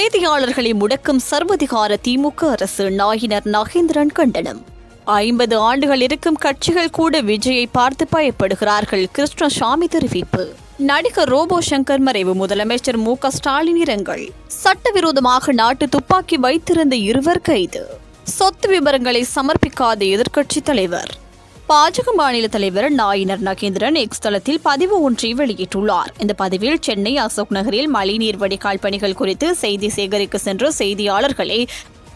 செய்தியாளர்களை முடக்கும் சர்வதிகார திமுக அரசு நாயினர் நகேந்திரன் கண்டனம். 50 ஆண்டுகள் இருக்கும் கட்சிகள் கூட விஜயை பார்த்து பயப்படுகிறார்கள். கிருஷ்ணசாமி தெரிவிப்பு. நடிகர் ரோபோ சங்கர் மறைவு. முதலமைச்சர் மு.க.ஸ்டாலின் இரங்கல். சட்டவிரோதமாக நாட்டு துப்பாக்கி வைத்திருந்த 2 கைது. சொத்து விவரங்களை சமர்ப்பிக்காத எதிர்க்கட்சித் தலைவர். பாஜக மாநில தலைவர் நாயினர் நகேந்திரன் எக்ஸ் தளத்தில் பதிவு ஒன்றை வெளியிட்டுள்ளார். இந்த பதிவில் சென்னை அசோக் நகரில் மழைநீர் வடிகால் பணிகள் குறித்து செய்தி சேகரிக்க சென்ற செய்தியாளர்களை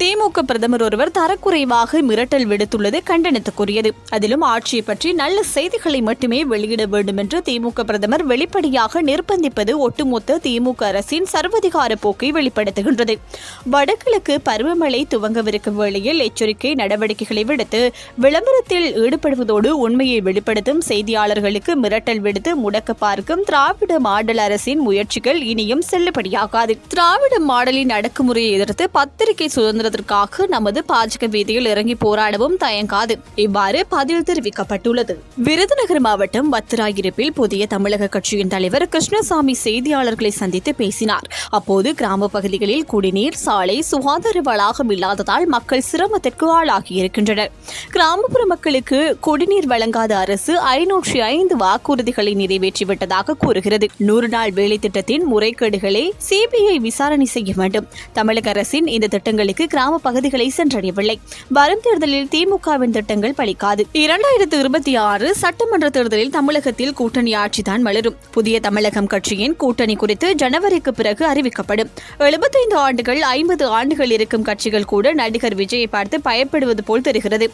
திமுக பிரதமர் ஒருவர் தரக்குறைவாக மிரட்டல் விடுத்துள்ளது கண்டனத்துக்குரியது. அதிலும் ஆட்சியை பற்றி நல்ல செய்திகளை மட்டுமே வெளியிட வேண்டும் என்று திமுக பிரதமர் வெளிப்படையாக நிர்பந்திப்பது ஒட்டுமொத்த திமுக அரசின் சர்வதிகார போக்கை வெளிப்படுத்துகின்றது. வடகிழக்கு பருவமழை துவங்கவிருக்கும் வேளையில் எச்சரிக்கை நடவடிக்கைகளை விடுத்து விளம்பரத்தில் ஈடுபடுவதோடு உண்மையை வெளிப்படுத்தும் செய்தியாளர்களுக்கு மிரட்டல் விடுத்து முடக்க பார்க்கும் திராவிட மாடல் அரசின் முயற்சிகள் இனியும் செல்லுபடியாகாது. திராவிட மாடலின் அடக்குமுறையை எதிர்த்து பத்திரிகை சுதந்திர நமது பாஜக வீதியில் இறங்கி போராடவும் தயங்காது. இவ்வாறு பதில் தெரிவிக்கப்பட்டுள்ளது. விருதுநகர் மாவட்டம் வத்திராயிருப்பில் புதிய தமிழக கட்சியின் தலைவர் கிருஷ்ணசாமி செய்தியாளர்களை சந்தித்து பேசினார். அப்போது கிராம பகுதிகளில் குடிநீர், சாலை, சுகாதார வளாகம் இல்லாததால் மக்கள் சிரமத்திற்கு ஆளாகியிருக்கின்றனர். கிராமப்புற மக்களுக்கு குடிநீர் வழங்காத அரசு 505 வாக்குறுதிகளை நிறைவேற்றிவிட்டதாக கூறுகிறது. 100 நாள் வேலை திட்டத்தின் முறைகேடுகளை சிபிஐ விசாரணை செய்ய வேண்டும். தமிழக அரசின் இந்த திட்டங்களுக்கு கிராம பகுதிகளை சென்றடையவில்லை. வரும் தேர்தலில் திமுகவின் திட்டங்கள் பலிக்காது. 2026 சட்டமன்ற தேர்தலில் தமிழகத்தில் கூட்டணி ஆட்சிதான் மலரும். புதிய தமிழகம் கட்சியின் கூட்டணி குறித்து ஜனவரிக்கு பிறகு அறிவிக்கப்படும். 75 ஆண்டுகள் 50 ஆண்டுகள் இருக்கும் கட்சிகள் கூட நடிகர் விஜயை பார்த்து பயப்படுவது போல் தெரிகிறது.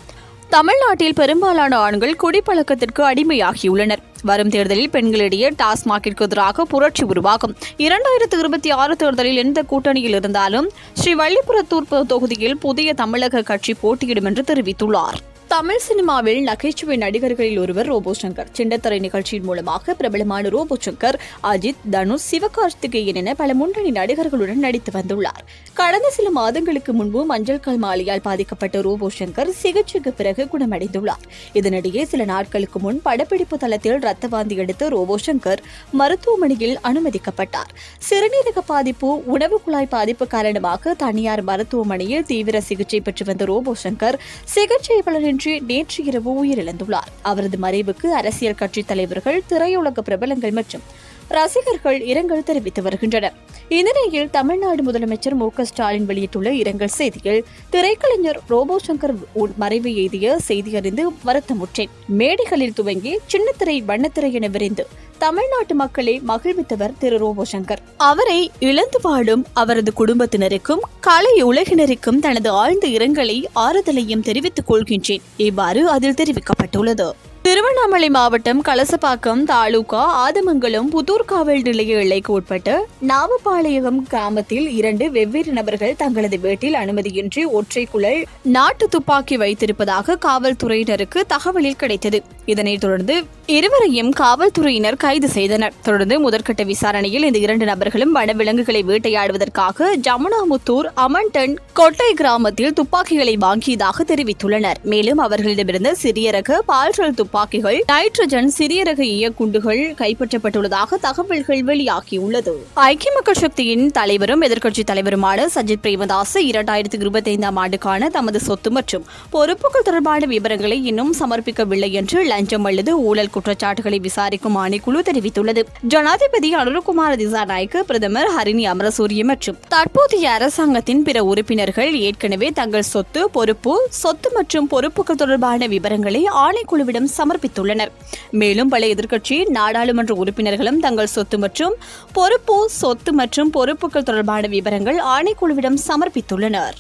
தமிழ்நாட்டில் பெரும்பாலான ஆண்கள் குடிப்பழக்கத்திற்கு அடிமையாகியுள்ளனர். வரும் தேர்தலில் பெண்களிடையே டாஸ்மாகிற்கு எதிராக புரட்சி உருவாகும். 2026 தேர்தலில் எந்த கூட்டணியில் இருந்தாலும் ஸ்ரீவல்லிபுத்தூர் தொகுதியில் புதிய தமிழக கட்சி போட்டியிடும் என்று தெரிவித்துள்ளார். தமிழ் சினிமாவில் நகைச்சுவை நடிகர்களில் ஒருவர் ரோபோ சங்கர். சின்னத்திரை நிகழ்ச்சியின் மூலமாக பிரபலமான ரோபோ சங்கர் அஜித், தனுஷ், சிவகார்த்திகேயன் என பல முன்னணி நடிகர்களுடன் நடித்து வந்துள்ளார். கடந்த சில மாதங்களுக்கு முன்பு மஞ்சள் கால் மாலையால் பாதிக்கப்பட்ட ரோபோ சங்கர் சிகிச்சைக்கு பிறகு குணமடைந்துள்ளார். இதனிடையே சில நாட்களுக்கு முன் படப்பிடிப்பு தளத்தில் ரத்த வாந்தி எடுத்த ரோபோ சங்கர் மருத்துவமனையில் அனுமதிக்கப்பட்டார். சிறுநீரக பாதிப்பு, உணவு குழாய் பாதிப்பு காரணமாக தனியார் மருத்துவமனையில் தீவிர சிகிச்சை பெற்று வந்த ரோபோ சங்கர் சிகிச்சை பலனின்றி நேற்று இரவு உயிரிழந்துள்ளார். அவரது மறைவுக்கு அரசியல் கட்சி தலைவர்கள், திரையுலக பிரபலங்கள் மற்றும் ரசிகர்கள் இரங்கல் தெரிவித்து வருகின்றனர். இந்த நிலையில் தமிழ்நாடு முதலமைச்சர் மு.க.ஸ்டாலின் வெளியிட்டுள்ள இரங்கல் செய்தியில், திரைக்கலைஞர் ரோபோ சங்கர் மறைவு எய்திய செய்தி அறிந்து வருத்தமுற்றேன். மேடைகளில் துவங்கி சின்னத்திரை, வண்ணத்திரை என விரைந்து தமிழ்நாட்டு மக்களை மகிழ்வித்தவர் திரு ரோபோ சங்கர். அவரை இழந்து வாழும் அவரது குடும்பத்தினருக்கும் கலை உலகினருக்கும் தனது ஆழ்ந்த இரங்கலை, ஆறுதலையும் தெரிவித்துக் கொள்கின்றேன். இவ்வாறு அதில் தெரிவிக்கப்பட்டுள்ளது. திருவண்ணாமலை மாவட்டம் கலசப்பாக்கம் தாலுகா ஆதமங்கலம் புதூர் காவல் நிலைய எல்லைக்கு உட்பட்ட நாவப்பாளையம் கிராமத்தில் 2 வெவ்வேறு நபர்கள் தங்களது வீட்டில் அனுமதியின்றி ஒற்றை குழல் நாட்டு துப்பாக்கி வைத்திருப்பதாக காவல்துறையினருக்கு தகவலில் கிடைத்தது. இதனைத் தொடர்ந்து இருவரையும் காவல்துறையினர் கைது செய்தனர். தொடர்ந்து முதற்கட்ட விசாரணையில் இந்த 2 நபர்களும் வனவிலங்குகளை வேட்டையாடுவதற்காக ஜமுனாமுத்தூர், அமன்டன், கொட்டை கிராமத்தில் துப்பாக்கிகளை வாங்கியதாக தெரிவித்துள்ளனர். மேலும் அவர்களிடமிருந்து சிறிய ரக பால்ரல் துப்பாக்கிகள், நைட்ரஜன், சிறிய ரக ஈயக்குண்டுகள் கைப்பற்றப்பட்டுள்ளதாக தகவல்கள் வெளியாகியுள்ளது. ஐக்கிய மக்கள் சக்தியின் தலைவரும் எதிர்க்கட்சித் தலைவருமான சஜித் பிரேமதாஸ் 2025ஆம் ஆண்டுக்கான தமது சொத்து மற்றும் பொறுப்புகள் தொடர்பான விவரங்களை இன்னும் சமர்ப்பிக்கவில்லை என்று லஞ்சம் அல்லது ஊழல் குற்றச்சாட்டுகளை விசாரிக்கும் ஆணைக்குழு தெரிவித்துள்ளது. ஜனாதிபதி அனுரகுமார திசாநாயக்க, பிரதமர் ஹரிணி அமரசூரிய மற்றும் தற்போதைய அரசாங்கத்தின் பிற உறுப்பினர்கள் ஏற்கனவே தங்கள் சொத்து மற்றும் பொறுப்புகள் தொடர்பான விவரங்களை ஆணைக்குழுவிடம் சமர்ப்பித்துள்ளனர். மேலும் பல எதிர்க்கட்சி நாடாளுமன்ற உறுப்பினர்களும் தங்கள் சொத்து மற்றும் பொறுப்புகள் தொடர்பான விவரங்கள் ஆணைக்குழுவிடம் சமர்ப்பித்துள்ளனர்.